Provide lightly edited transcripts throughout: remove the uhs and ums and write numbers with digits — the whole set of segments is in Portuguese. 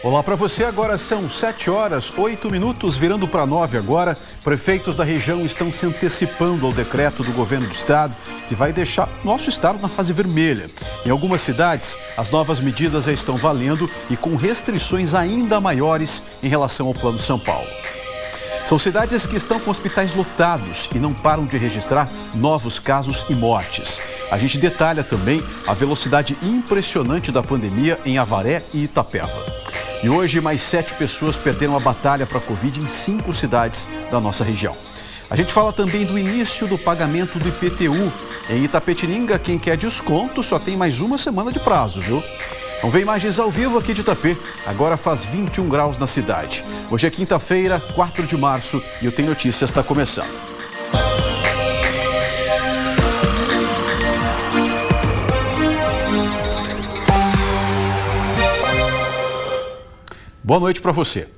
Olá para você, agora são 7 horas, 8 minutos, virando para 9 agora. Prefeitos da região estão se antecipando ao decreto do governo do estado, que vai deixar nosso estado na fase vermelha. Em algumas cidades, as novas medidas já estão valendo e com restrições ainda maiores em relação ao Plano São Paulo. São cidades que estão com hospitais lotados e não param de registrar novos casos e mortes. A gente detalha também a velocidade impressionante da pandemia em Avaré e Itapeva. E hoje, mais 7 pessoas perderam a batalha para a Covid em 5 cidades da nossa região. A gente fala também do início do pagamento do IPTU. Em Itapetininga, quem quer desconto só tem mais uma semana de prazo, viu? Vamos ver imagens ao vivo aqui de Itapê. Agora faz 21 graus na cidade. Hoje é quinta-feira, 4 de março, e o Tem Notícias está começando. Boa noite para você.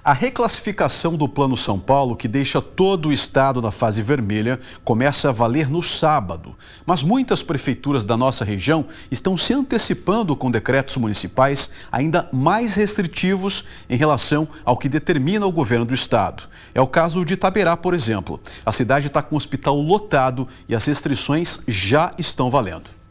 A reclassificação do Plano São Paulo, que deixa todo o estado na fase vermelha, começa a valer no sábado. Mas muitas prefeituras da nossa região estão se antecipando com decretos municipais ainda mais restritivos em relação ao que determina o governo do estado. É o caso de Itaberá, por exemplo. A cidade está com o hospital lotado e as restrições já estão valendo.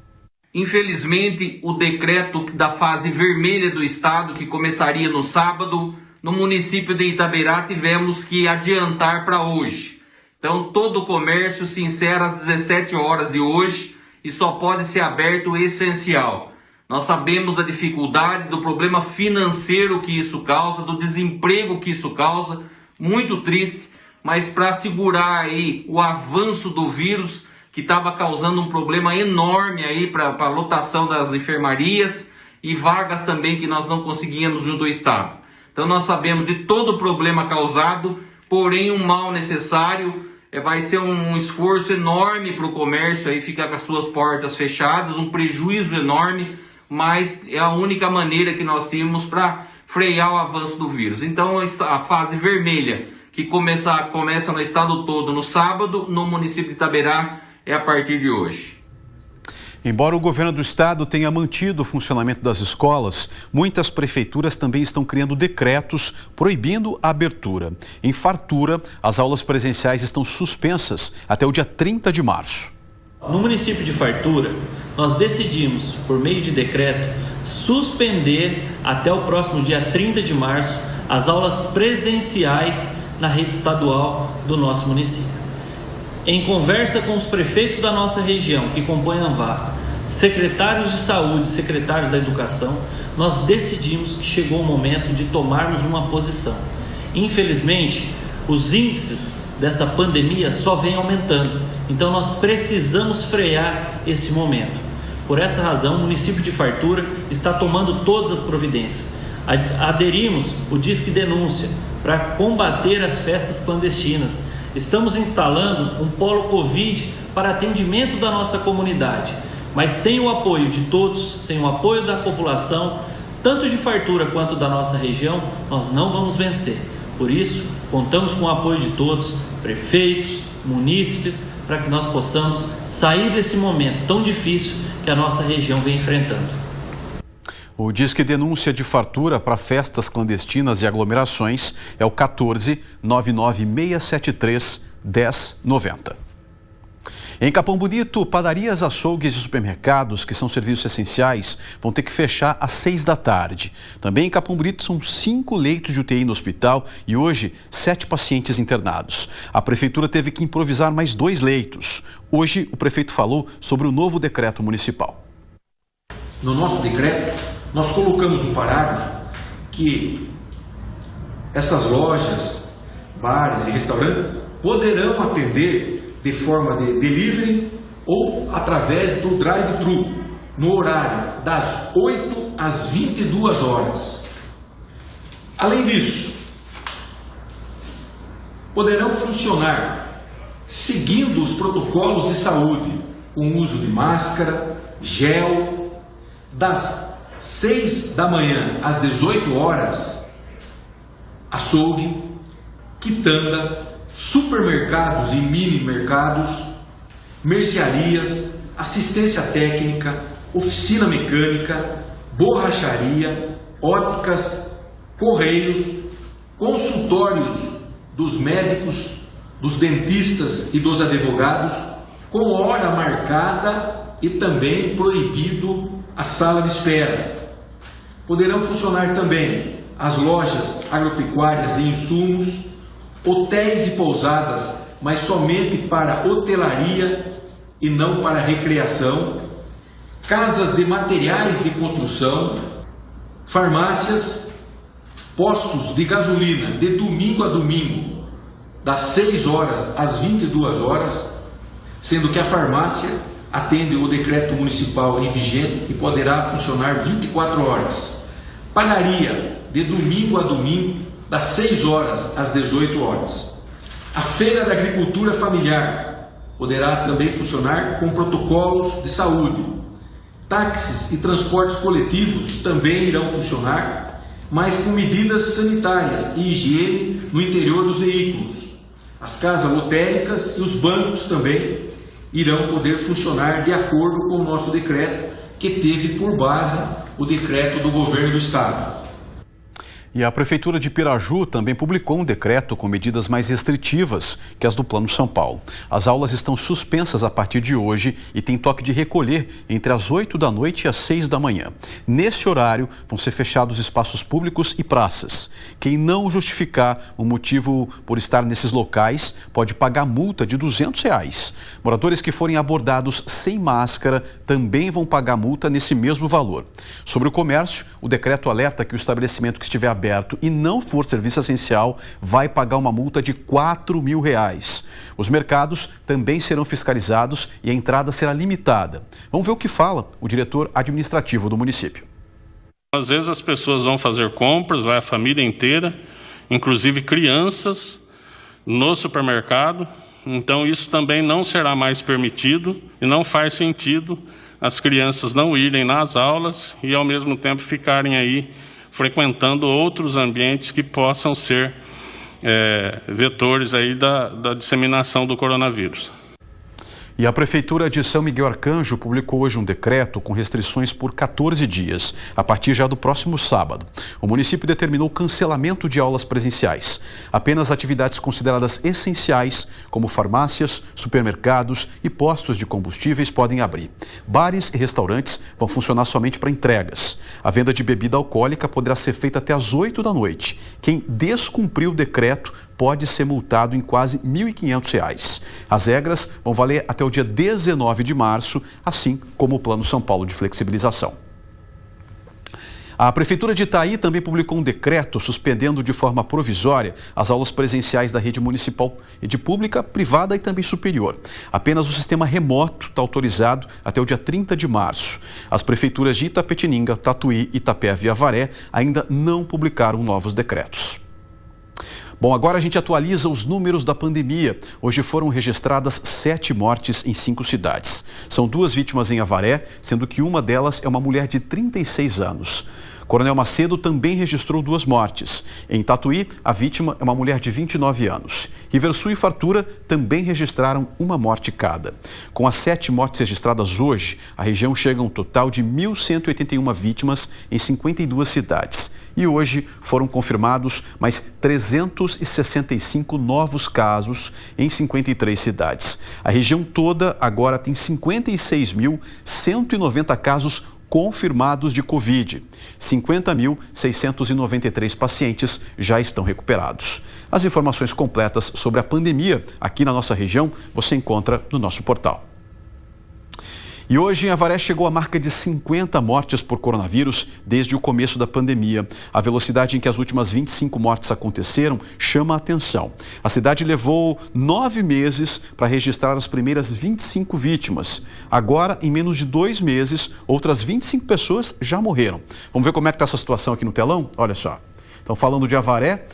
Infelizmente, o decreto da fase vermelha do estado, que começaria no sábado, no município de Itaberá, tivemos que adiantar para hoje. Então, todo o comércio se encerra às 17 horas de hoje e só pode ser aberto o essencial. Nós sabemos da dificuldade, do problema financeiro que isso causa, do desemprego que isso causa, muito triste, mas para segurar aí o avanço do vírus, que estava causando um problema enorme aí para a lotação das enfermarias e vagas também que nós não conseguíamos junto ao estado. Então nós sabemos de todo o problema causado, porém um mal necessário, vai ser um esforço enorme para o comércio aí ficar com as suas portas fechadas, um prejuízo enorme, mas é a única maneira que nós temos para frear o avanço do vírus. Então a fase vermelha, que começa no estado todo no sábado, no município de Itaberá, é a partir de hoje. Embora o governo do estado tenha mantido o funcionamento das escolas, muitas prefeituras também estão criando decretos proibindo a abertura. Em Fartura, as aulas presenciais estão suspensas até o dia 30 de março. No município de Fartura, nós decidimos, por meio de decreto, suspender até o próximo dia 30 de março as aulas presenciais na rede estadual do nosso município. Em conversa com os prefeitos da nossa região, que compõem a ANVAP, secretários de saúde, secretários da educação, nós decidimos que chegou o momento de tomarmos uma posição. Infelizmente, os índices dessa pandemia só vêm aumentando, então nós precisamos frear esse momento. Por essa razão, o município de Fartura está tomando todas as providências. Aderimos o Disque Denúncia para combater as festas clandestinas. Estamos instalando um polo Covid para atendimento da nossa comunidade, mas sem o apoio de todos, sem o apoio da população, tanto de Fartura quanto da nossa região, nós não vamos vencer. Por isso, contamos com o apoio de todos, prefeitos, munícipes, para que nós possamos sair desse momento tão difícil que a nossa região vem enfrentando. O Disque Denúncia de Fartura para festas clandestinas e aglomerações é o 14 99673 1090. Em Capão Bonito, padarias, açougues e supermercados, que são serviços essenciais, vão ter que fechar às 6 da tarde. Também em Capão Bonito são 5 leitos de UTI no hospital e hoje 7 pacientes internados. A prefeitura teve que improvisar mais 2 leitos. Hoje o prefeito falou sobre o novo decreto municipal. No nosso decreto, nós colocamos um parágrafo que essas lojas, bares e restaurantes poderão atender de forma de delivery ou através do drive-thru, no horário das 8 às 22 horas. Além disso, poderão funcionar seguindo os protocolos de saúde, com uso de máscara, gel, das 6 da manhã às 18 horas, açougue, quitanda, supermercados e mini mercados, mercearias, assistência técnica, oficina mecânica, borracharia, óticas, correios, consultórios dos médicos, dos dentistas e dos advogados, com hora marcada e também proibido a sala de espera. Poderão funcionar também as lojas agropecuárias e insumos, hotéis e pousadas, mas somente para hotelaria e não para recreação, casas de materiais de construção, farmácias, postos de gasolina de domingo a domingo, das 6 horas às 22 horas, sendo que a farmácia atende o decreto municipal em vigente e poderá funcionar 24 horas. Padaria de domingo a domingo, das 6 horas às 18 horas. A Feira da Agricultura Familiar poderá também funcionar com protocolos de saúde. Táxis e transportes coletivos também irão funcionar, mas com medidas sanitárias e higiene no interior dos veículos. As casas lotéricas e os bancos também irão poder funcionar de acordo com o nosso decreto, que teve por base o decreto do governo do estado. E a Prefeitura de Piraju também publicou um decreto com medidas mais restritivas que as do Plano São Paulo. As aulas estão suspensas a partir de hoje e tem toque de recolher entre as 8 da noite e as 6 da manhã. Nesse horário, vão ser fechados espaços públicos e praças. Quem não justificar o motivo por estar nesses locais pode pagar multa de R$200. Moradores que forem abordados sem máscara também vão pagar multa nesse mesmo valor. Sobre o comércio, o decreto alerta que o estabelecimento que estiver aberto e não for serviço essencial vai pagar uma multa de R$4.000. Os mercados também serão fiscalizados e a entrada será limitada. Vamos ver o que fala o diretor administrativo do município. Às vezes as pessoas vão fazer compras, vai a família inteira, inclusive crianças, no supermercado. Então isso também não será mais permitido e não faz sentido as crianças não irem nas aulas e ao mesmo tempo ficarem aí frequentando outros ambientes que possam ser vetores aí da disseminação do coronavírus. E a Prefeitura de São Miguel Arcanjo publicou hoje um decreto com restrições por 14 dias, a partir já do próximo sábado. O município determinou o cancelamento de aulas presenciais. Apenas atividades consideradas essenciais, como farmácias, supermercados e postos de combustíveis, podem abrir. Bares e restaurantes vão funcionar somente para entregas. A venda de bebida alcoólica poderá ser feita até às 8 da noite. Quem descumprir o decreto pode ser multado em quase R$1.500. As regras vão valer até o dia 19 de março, assim como o Plano São Paulo de flexibilização. A Prefeitura de Itaí também publicou um decreto suspendendo de forma provisória as aulas presenciais da rede municipal e de pública, privada e também superior. Apenas o sistema remoto está autorizado até o dia 30 de março. As prefeituras de Itapetininga, Tatuí, Itapeva e Avaré ainda não publicaram novos decretos. Bom, agora a gente atualiza os números da pandemia. Hoje foram registradas 7 mortes em 5 cidades. São 2 vítimas em Avaré, sendo que uma delas é uma mulher de 36 anos. Coronel Macedo também registrou 2 mortes. Em Tatuí, a vítima é uma mulher de 29 anos. Riversul e Fartura também registraram 1 morte cada. Com as 7 mortes registradas hoje, a região chega a um total de 1.181 vítimas em 52 cidades. E hoje foram confirmados mais 365 novos casos em 53 cidades. A região toda agora tem 56.190 casos confirmados de Covid. 50.693 pacientes já estão recuperados. As informações completas sobre a pandemia aqui na nossa região você encontra no nosso portal. E hoje em Avaré chegou a marca de 50 mortes por coronavírus desde o começo da pandemia. A velocidade em que as últimas 25 mortes aconteceram chama a atenção. A cidade levou 9 meses para registrar as primeiras 25 vítimas. Agora, em menos de 2 meses, outras 25 pessoas já morreram. Vamos ver como é que está essa situação aqui no telão? Olha só. Então, falando de Avaré,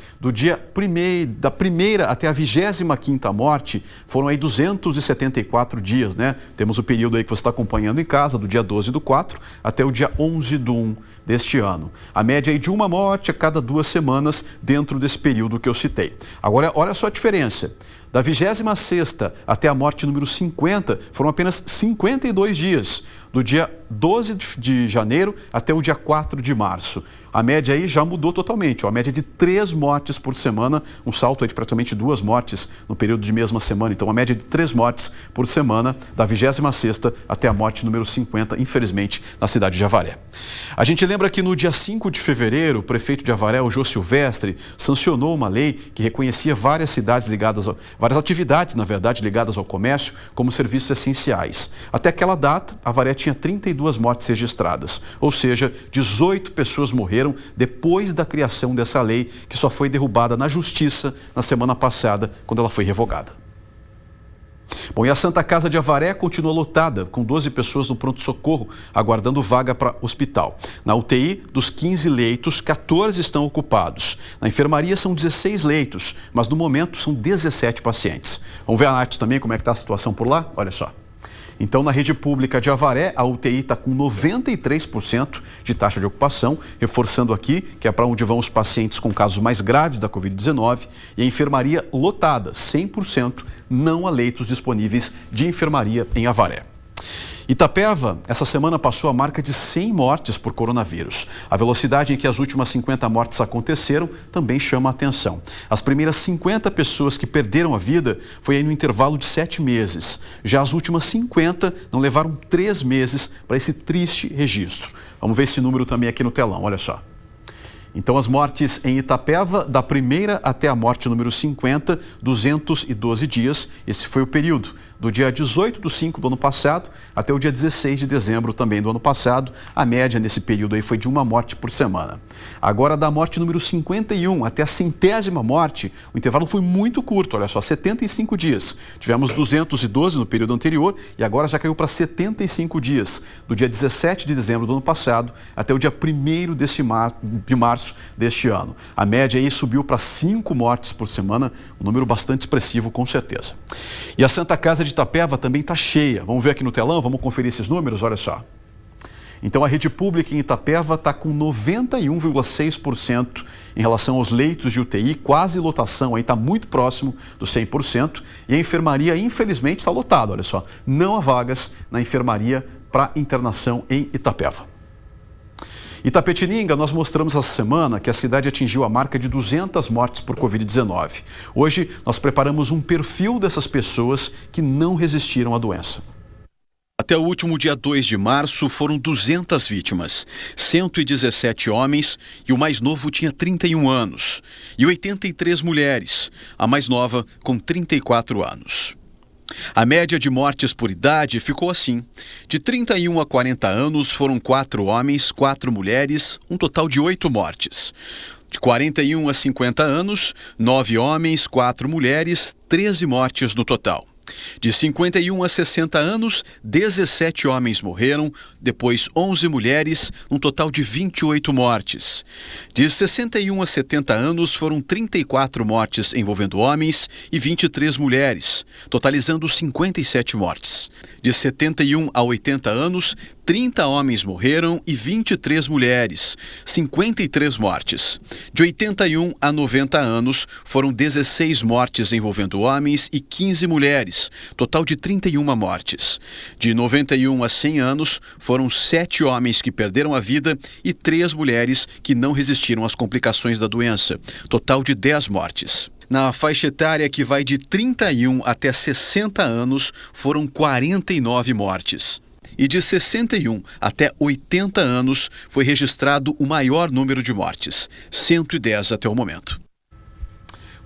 da primeira até a 25ª morte, foram aí 274 dias, né? Temos o período aí que você está acompanhando em casa, do dia 12/4 até o dia 11/1 deste ano. A média aí de 1 morte a cada 2 semanas dentro desse período que eu citei. Agora, olha só a diferença. Da 26ª até a morte número 50, foram apenas 52 dias. Do dia 12 de janeiro até o dia 4 de março. A média aí já mudou totalmente, a média de 3 mortes por semana, um salto aí de praticamente 2 mortes no período de mesma semana. Então, a média de 3 mortes por semana, da 26ª até a morte número 50, infelizmente, na cidade de Avaré. A gente lembra que no dia 5 de fevereiro, o prefeito de Avaré, o Jô Silvestre, sancionou uma lei que reconhecia várias cidades ligadas, várias atividades, na verdade, ligadas ao comércio, como serviços essenciais. Até aquela data, Avaré tinha 32 mortes registradas, ou seja, 18 pessoas morreram depois da criação dessa lei, que só foi derrubada na Justiça na semana passada, quando ela foi revogada. Bom, e a Santa Casa de Avaré continua lotada, com 12 pessoas no pronto-socorro, aguardando vaga para hospital. Na UTI, dos 15 leitos, 14 estão ocupados. Na enfermaria são 16 leitos, mas no momento são 17 pacientes. Vamos ver a arte também, como é que está a situação por lá? Olha só. Então, na rede pública de Avaré, a UTI está com 93% de taxa de ocupação, reforçando aqui que é para onde vão os pacientes com casos mais graves da Covid-19, e a enfermaria lotada, 100%, não há leitos disponíveis de enfermaria em Avaré. Itapeva, essa semana passou a marca de 100 mortes por coronavírus. A velocidade em que as últimas 50 mortes aconteceram também chama a atenção. As primeiras 50 pessoas que perderam a vida foi aí no intervalo de 7 meses. Já as últimas 50 não levaram 3 meses para esse triste registro. Vamos ver esse número também aqui no telão, olha só. Então, as mortes em Itapeva, da primeira até a morte número 50, 212 dias. Esse foi o período do dia 18/5 do ano passado até o dia 16 de dezembro também do ano passado. A média nesse período aí foi de 1 morte por semana. Agora, da morte número 51 até a 100ª morte, o intervalo foi muito curto, olha só, 75 dias. Tivemos 212 no período anterior e agora já caiu para 75 dias, do dia 17 de dezembro do ano passado até o dia 1º de março deste ano. A média aí subiu para 5 mortes por semana, um número bastante expressivo, com certeza. E a Santa Casa de Itapeva também está cheia. Vamos ver aqui no telão, vamos conferir esses números, olha só. Então, a rede pública em Itapeva está com 91,6% em relação aos leitos de UTI, quase lotação, aí está muito próximo do 100%. E a enfermaria, infelizmente, está lotada, olha só. Não há vagas na enfermaria para internação em Itapeva. Itapetininga, nós mostramos essa semana que a cidade atingiu a marca de 200 mortes por Covid-19. Hoje, nós preparamos um perfil dessas pessoas que não resistiram à doença. Até o último dia 2 de março, foram 200 vítimas, 117 homens e o mais novo tinha 31 anos, e 83 mulheres, a mais nova com 34 anos. A média de mortes por idade ficou assim. De 31 a 40 anos foram 4 homens, 4 mulheres, um total de 8 mortes. De 41 a 50 anos, 9 homens, 4 mulheres, 13 mortes no total. De 51 a 60 anos, 17 homens morreram, depois 11 mulheres, um total de 28 mortes. De 61 a 70 anos, foram 34 mortes envolvendo homens e 23 mulheres, totalizando 57 mortes. De 71 a 80 anos, 30 homens morreram e 23 mulheres, 53 mortes. De 81 a 90 anos, foram 16 mortes envolvendo homens e 15 mulheres, total de 31 mortes. De 91 a 100 anos, foram 7 homens que perderam a vida e 3 mulheres que não resistiram às complicações da doença, total de 10 mortes. Na faixa etária que vai de 31 até 60 anos, foram 49 mortes. E de 61 até 80 anos foi registrado o maior número de mortes, 110 até o momento.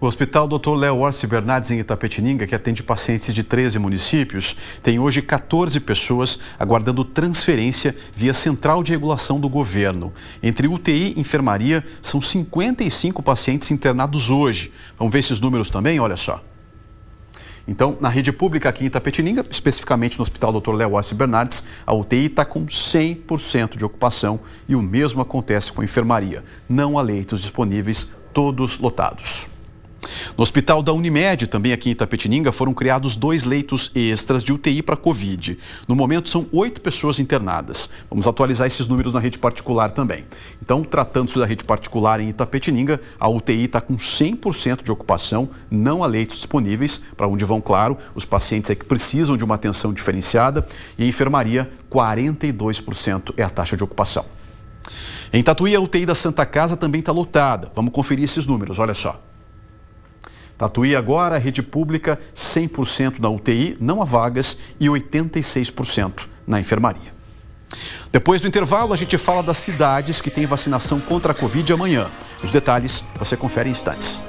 O Hospital Dr. Léo Orsi Bernardes, em Itapetininga, que atende pacientes de 13 municípios, tem hoje 14 pessoas aguardando transferência via central de regulação do governo. Entre UTI e enfermaria, são 55 pacientes internados hoje. Vamos ver esses números também? Olha só. Então, na rede pública aqui em Itapetininga, especificamente no Hospital Dr. Léo Orsi Bernardes, a UTI está com 100% de ocupação e o mesmo acontece com a enfermaria. Não há leitos disponíveis, todos lotados. No hospital da Unimed, também aqui em Itapetininga, foram criados 2 leitos extras de UTI para Covid. No momento, são 8 pessoas internadas. Vamos atualizar esses números na rede particular também. Então, tratando-se da rede particular em Itapetininga, a UTI está com 100% de ocupação, não há leitos disponíveis, para onde vão, claro, os pacientes que precisam de uma atenção diferenciada, e a enfermaria, 42% é a taxa de ocupação. Em Tatuí, a UTI da Santa Casa também está lotada. Vamos conferir esses números, olha só. Tatuí agora, rede pública, 100% na UTI, não há vagas, e 86% na enfermaria. Depois do intervalo, a gente fala das cidades que têm vacinação contra a Covid amanhã. Os detalhes você confere em instantes.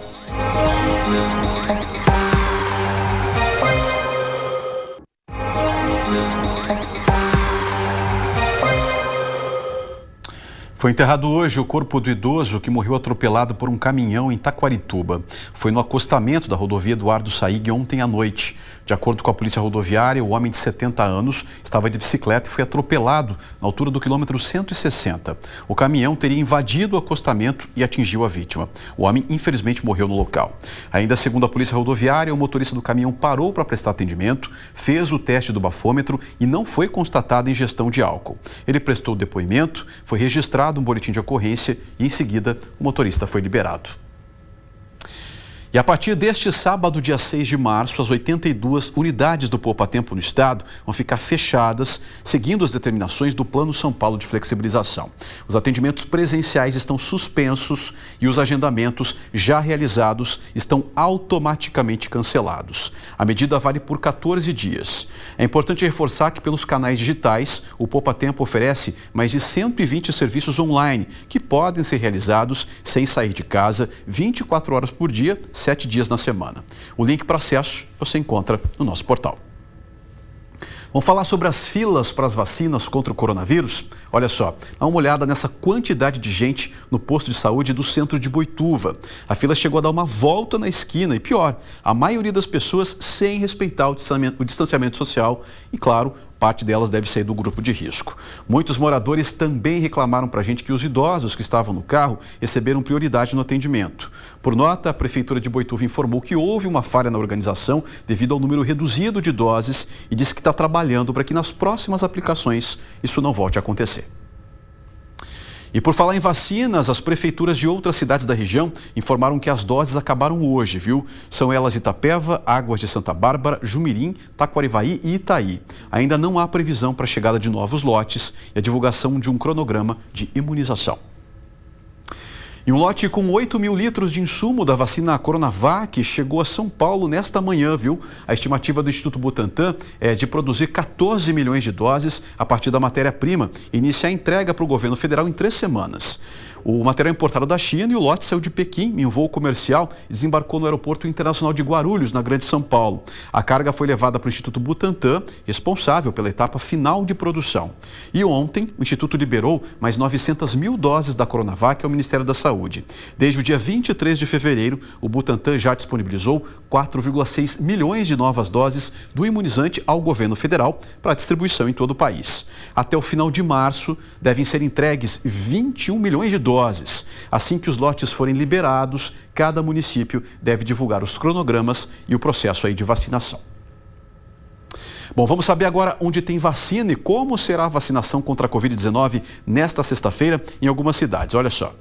Foi enterrado hoje o corpo do idoso que morreu atropelado por um caminhão em Taquarituba. Foi no acostamento da rodovia Eduardo Saig ontem à noite. De acordo com a polícia rodoviária, o homem de 70 anos estava de bicicleta e foi atropelado na altura do quilômetro 160. O caminhão teria invadido o acostamento e atingiu a vítima. O homem, infelizmente, morreu no local. Ainda segundo a polícia rodoviária, o motorista do caminhão parou para prestar atendimento, fez o teste do bafômetro e não foi constatada ingestão de álcool. Ele prestou depoimento, foi registrado um boletim de ocorrência e, em seguida, o motorista foi liberado. E a partir deste sábado, dia 6 de março, as 82 unidades do Poupa Tempo no estado vão ficar fechadas, seguindo as determinações do Plano São Paulo de flexibilização. Os atendimentos presenciais estão suspensos e os agendamentos já realizados estão automaticamente cancelados. A medida vale por 14 dias. É importante reforçar que pelos canais digitais, o Poupa Tempo oferece mais de 120 serviços online que podem ser realizados sem sair de casa 24 horas por dia, 7 dias na semana. O link para acesso você encontra no nosso portal. Vamos falar sobre as filas para as vacinas contra o coronavírus? Olha só, dá uma olhada nessa quantidade de gente no posto de saúde do centro de Boituva. A fila chegou a dar uma volta na esquina e, pior, a maioria das pessoas sem respeitar o distanciamento social e, claro, parte delas deve sair do grupo de risco. Muitos moradores também reclamaram para a gente que os idosos que estavam no carro receberam prioridade no atendimento. Por nota, a Prefeitura de Boituva informou que houve uma falha na organização devido ao número reduzido de doses e disse que está trabalhando para que nas próximas aplicações isso não volte a acontecer. E por falar em vacinas, as prefeituras de outras cidades da região informaram que as doses acabaram hoje, viu? São elas Itapeva, Águas de Santa Bárbara, Jumirim, Taquarivaí e Itaí. Ainda não há previsão para a chegada de novos lotes e a divulgação de um cronograma de imunização. E um lote com 8 mil litros de insumo da vacina Coronavac chegou a São Paulo nesta manhã, viu? A estimativa do Instituto Butantan é de produzir 14 milhões de doses a partir da matéria-prima e iniciar a entrega para o governo federal em 3 semanas. O material é importado da China e o lote saiu de Pequim em um voo comercial e desembarcou no Aeroporto Internacional de Guarulhos, na Grande São Paulo. A carga foi levada para o Instituto Butantan, responsável pela etapa final de produção. E ontem, o Instituto liberou mais 900 mil doses da Coronavac ao Ministério da Saúde. Desde o dia 23 de fevereiro, o Butantan já disponibilizou 4,6 milhões de novas doses do imunizante ao governo federal para distribuição em todo o país. Até o final de março, devem ser entregues 21 milhões de doses. Assim que os lotes forem liberados, cada município deve divulgar os cronogramas e o processo aí de vacinação. Bom, vamos saber agora onde tem vacina e como será a vacinação contra a Covid-19 nesta sexta-feira em algumas cidades. Olha só.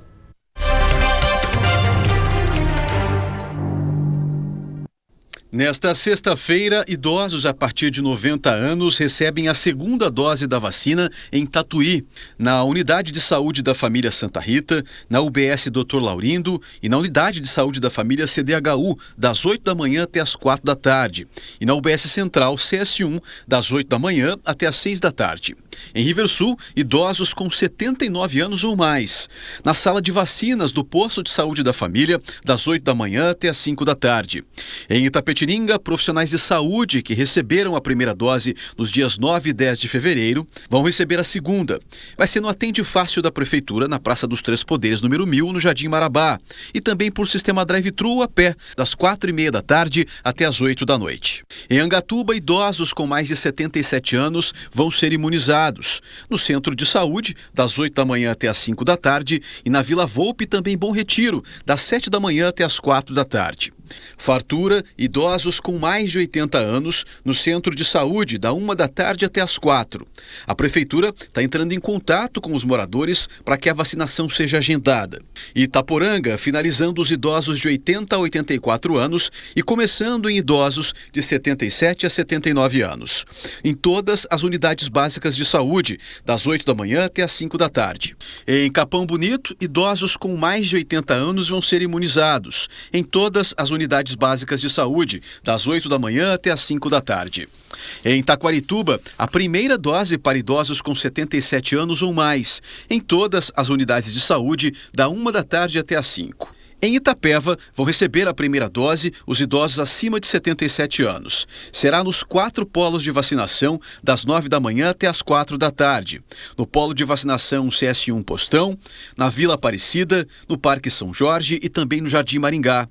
Nesta sexta-feira, idosos a partir de 90 anos recebem a segunda dose da vacina em Tatuí, na Unidade de Saúde da Família Santa Rita, na UBS Dr. Laurindo e na Unidade de Saúde da Família CDHU, das 8 da manhã até as 4 da tarde. E na UBS Central CS1, das 8 da manhã até as 6 da tarde. Em Riversul, idosos com 79 anos ou mais. Na sala de vacinas do Posto de Saúde da Família, das 8 da manhã até as 5 da tarde. Em Itapetininga, profissionais de saúde que receberam a primeira dose nos dias 9 e 10 de fevereiro vão receber a segunda. Vai ser no Atende Fácil da Prefeitura, na Praça dos Três Poderes, número 1000, no Jardim Marabá. E também por sistema drive-thru a pé, das 4h30 da tarde até as 8 da noite. Em Angatuba, idosos com mais de 77 anos vão ser imunizados. No Centro de Saúde, das 8 da manhã até as 5 da tarde. E na Vila Volpe, também Bom Retiro, das 7 da manhã até as 4 da tarde. Fartura, idosos com mais de 80 anos, no centro de saúde, da 1 da tarde até as 4. A Prefeitura está entrando em contato com os moradores para que a vacinação seja agendada. Itaporanga, finalizando os idosos de 80 a 84 anos e começando em idosos de 77 a 79 anos. Em todas as unidades básicas de saúde, das 8 da manhã até as 5 da tarde. Em Capão Bonito, idosos com mais de 80 anos vão ser imunizados. Em todas as unidades básicas de saúde, das 8 da manhã até as 5 da tarde. Em Taquarituba, a primeira dose para idosos com 77 anos ou mais. Em todas as unidades de saúde, da 1 da tarde até as 5. Em Itapeva, vão receber a primeira dose os idosos acima de 77 anos. Será nos 4 polos de vacinação, das 9 da manhã até as 4 da tarde. No polo de vacinação CS1 Postão, na Vila Aparecida, no Parque São Jorge e também no Jardim Maringá.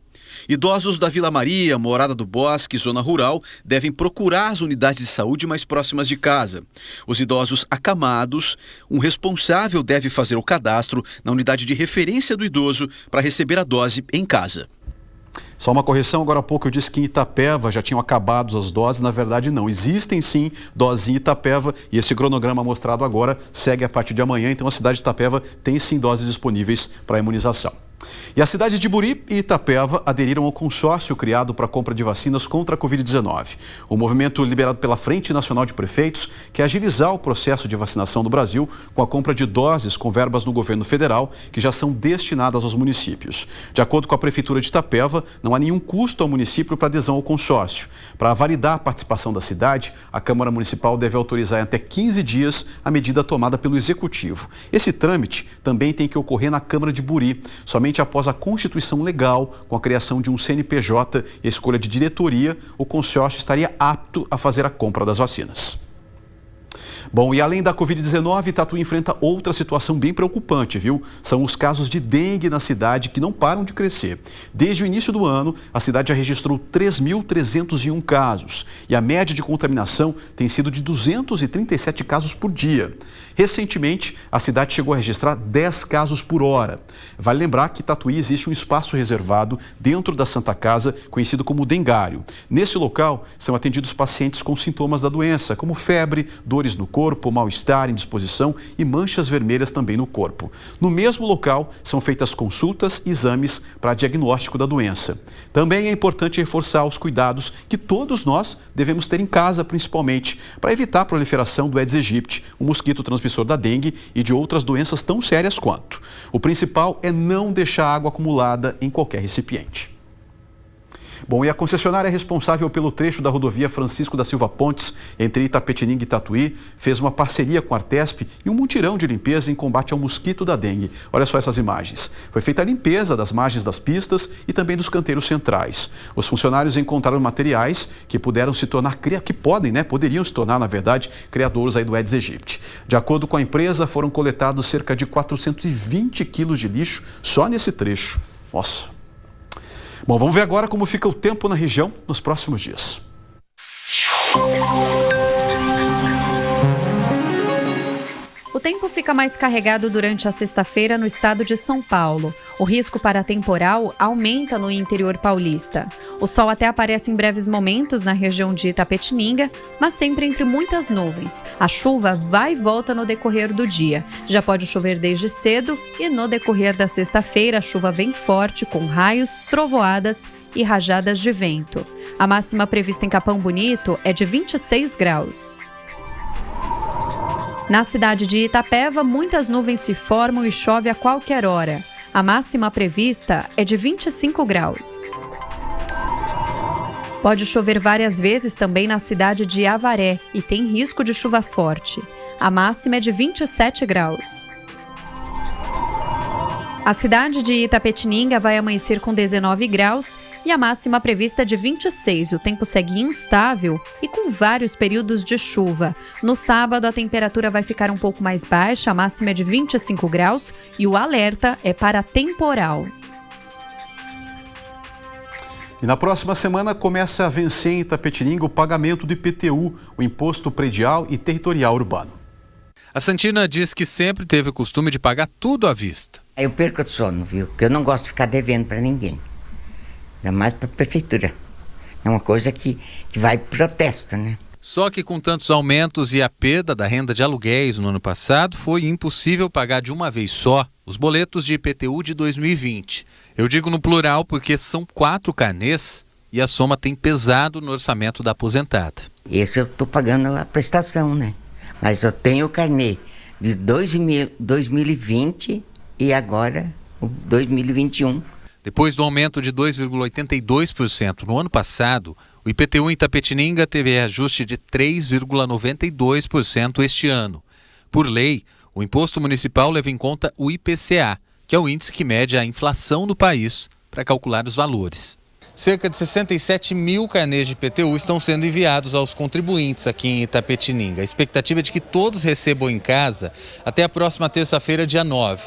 Idosos da Vila Maria, Morada do Bosque e Zona Rural devem procurar as unidades de saúde mais próximas de casa. Os idosos acamados, um responsável deve fazer o cadastro na unidade de referência do idoso para receber a dose em casa. Só uma correção, agora há pouco eu disse que em Itapeva já tinham acabado as doses, na verdade não. Existem sim doses em Itapeva e esse cronograma mostrado agora segue a partir de amanhã, então a cidade de Itapeva tem sim doses disponíveis para a imunização. E a cidade de Buri e Itapeva aderiram ao consórcio criado para a compra de vacinas contra a Covid-19. O movimento liderado pela Frente Nacional de Prefeitos quer agilizar o processo de vacinação do Brasil com a compra de doses com verbas no governo federal que já são destinadas aos municípios. De acordo com a Prefeitura de Itapeva, não há nenhum custo ao município para adesão ao consórcio. Para validar a participação da cidade, a Câmara Municipal deve autorizar em até 15 dias a medida tomada pelo Executivo. Esse trâmite também tem que ocorrer na Câmara de Buri, somente após a constituição legal, com a criação de um CNPJ e a escolha de diretoria, o consórcio estaria apto a fazer a compra das vacinas. Bom, e além da Covid-19, Tatuí enfrenta outra situação bem preocupante, viu? São os casos de dengue na cidade que não param de crescer. Desde o início do ano, a cidade já registrou 3.301 casos e a média de contaminação tem sido de 237 casos por dia. Recentemente, a cidade chegou a registrar 10 casos por hora. Vale lembrar que em Tatuí existe um espaço reservado dentro da Santa Casa, conhecido como dengário. Nesse local, são atendidos pacientes com sintomas da doença, como febre, dores no corpo, mal-estar, indisposição e manchas vermelhas também no corpo. No mesmo local, são feitas consultas e exames para diagnóstico da doença. Também é importante reforçar os cuidados que todos nós devemos ter em casa, principalmente, para evitar a proliferação do Aedes aegypti, um mosquito transmissor da dengue e de outras doenças tão sérias quanto. O principal é não deixar água acumulada em qualquer recipiente. Bom, e a concessionária responsável pelo trecho da rodovia Francisco da Silva Pontes, entre Itapetininga e Tatuí, fez uma parceria com a Artesp e um mutirão de limpeza em combate ao mosquito da dengue. Olha só essas imagens. Foi feita a limpeza das margens das pistas e também dos canteiros centrais. Os funcionários encontraram materiais que poderiam se tornar, na verdade, criadouros aí do Aedes aegypti. De acordo com a empresa, foram coletados cerca de 420 quilos de lixo só nesse trecho. Nossa! Bom, vamos ver agora como fica o tempo na região nos próximos dias. O tempo fica mais carregado durante a sexta-feira no estado de São Paulo. O risco para temporal aumenta no interior paulista. O sol até aparece em breves momentos na região de Itapetininga, mas sempre entre muitas nuvens. A chuva vai e volta no decorrer do dia. Já pode chover desde cedo e no decorrer da sexta-feira a chuva vem forte com raios, trovoadas e rajadas de vento. A máxima prevista em Capão Bonito é de 26 graus. Na cidade de Itapeva, muitas nuvens se formam e chove a qualquer hora. A máxima prevista é de 25 graus. Pode chover várias vezes também na cidade de Avaré e tem risco de chuva forte. A máxima é de 27 graus. A cidade de Itapetininga vai amanhecer com 19 graus e a máxima prevista é de 26. O tempo segue instável e com vários períodos de chuva. No sábado, a temperatura vai ficar um pouco mais baixa, a máxima é de 25 graus e o alerta é para temporal. E na próxima semana começa a vencer em Itapetininga o pagamento do IPTU, o Imposto Predial e Territorial Urbano. A Santina diz que sempre teve o costume de pagar tudo à vista. Eu perco o sono, viu? Porque eu não gosto de ficar devendo para ninguém. Ainda mais para a prefeitura. É uma coisa que vai protesto, né? Só que com tantos aumentos e a perda da renda de aluguéis no ano passado, foi impossível pagar de uma vez só os boletos de IPTU de 2020. Eu digo no plural porque são 4 carnês e a soma tem pesado no orçamento da aposentada. Esse eu estou pagando a prestação, né? Mas eu tenho o carnê de 2020 e agora o 2021. Depois do aumento de 2,82% no ano passado, o IPTU em Itapetininga teve reajuste de 3,92% este ano. Por lei, o imposto municipal leva em conta o IPCA, que é o índice que mede a inflação do país, para calcular os valores. Cerca de 67 mil carnês de IPTU estão sendo enviados aos contribuintes aqui em Itapetininga. A expectativa é de que todos recebam em casa até a próxima terça-feira, dia 9.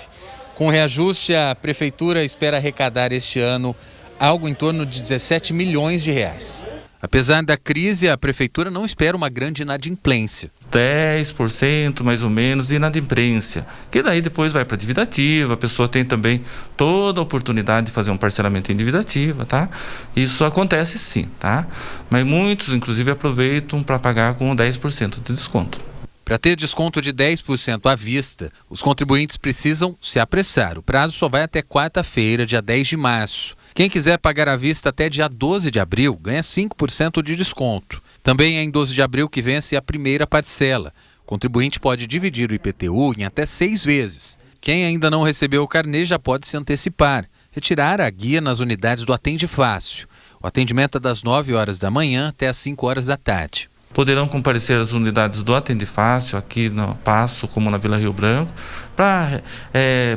Com o reajuste, a Prefeitura espera arrecadar este ano algo em torno de 17 milhões de reais. Apesar da crise, a Prefeitura não espera uma grande inadimplência. 10% mais ou menos de inadimplência, que daí depois vai para a dívida ativa, a pessoa tem também toda a oportunidade de fazer um parcelamento em dívida ativa, tá? Isso acontece sim, tá? Mas muitos, inclusive, aproveitam para pagar com 10% de desconto. Para ter desconto de 10% à vista, os contribuintes precisam se apressar. O prazo só vai até quarta-feira, dia 10 de março. Quem quiser pagar à vista até dia 12 de abril ganha 5% de desconto. Também é em 12 de abril que vence a primeira parcela. O contribuinte pode dividir o IPTU em até 6 vezes. Quem ainda não recebeu o carnê já pode se antecipar, retirar a guia nas unidades do Atende Fácil. O atendimento é das 9 horas da manhã até as 5 horas da tarde. Poderão comparecer às unidades do Atende Fácil, aqui no Passo, como na Vila Rio Branco, para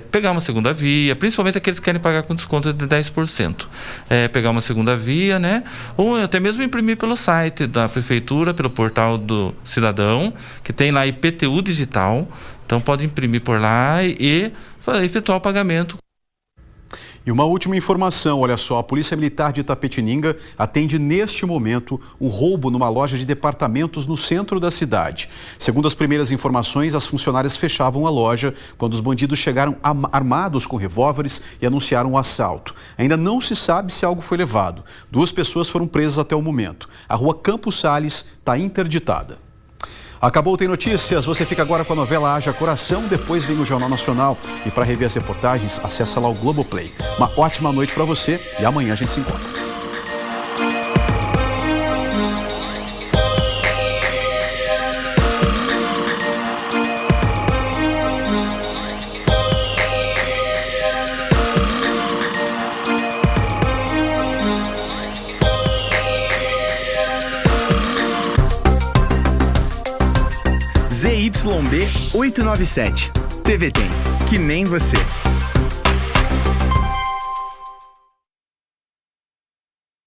pegar uma segunda via, principalmente aqueles que querem pagar com desconto de 10%. Pegar uma segunda via, né? Ou até mesmo imprimir pelo site da Prefeitura, pelo portal do cidadão, que tem lá IPTU digital. Então pode imprimir por lá e efetuar o pagamento. E uma última informação, olha só, a Polícia Militar de Itapetininga atende neste momento um roubo numa loja de departamentos no centro da cidade. Segundo as primeiras informações, as funcionárias fechavam a loja quando os bandidos chegaram armados com revólveres e anunciaram o assalto. Ainda não se sabe se algo foi levado. 2 pessoas foram presas até o momento. A rua Campos Sales está interditada. Acabou o Tem Notícias, você fica agora com a novela Haja Coração, depois vem o Jornal Nacional e para rever as reportagens, acessa lá o Globoplay. Uma ótima noite para você e amanhã a gente se encontra. ZYB 897. TV Tem, que nem você.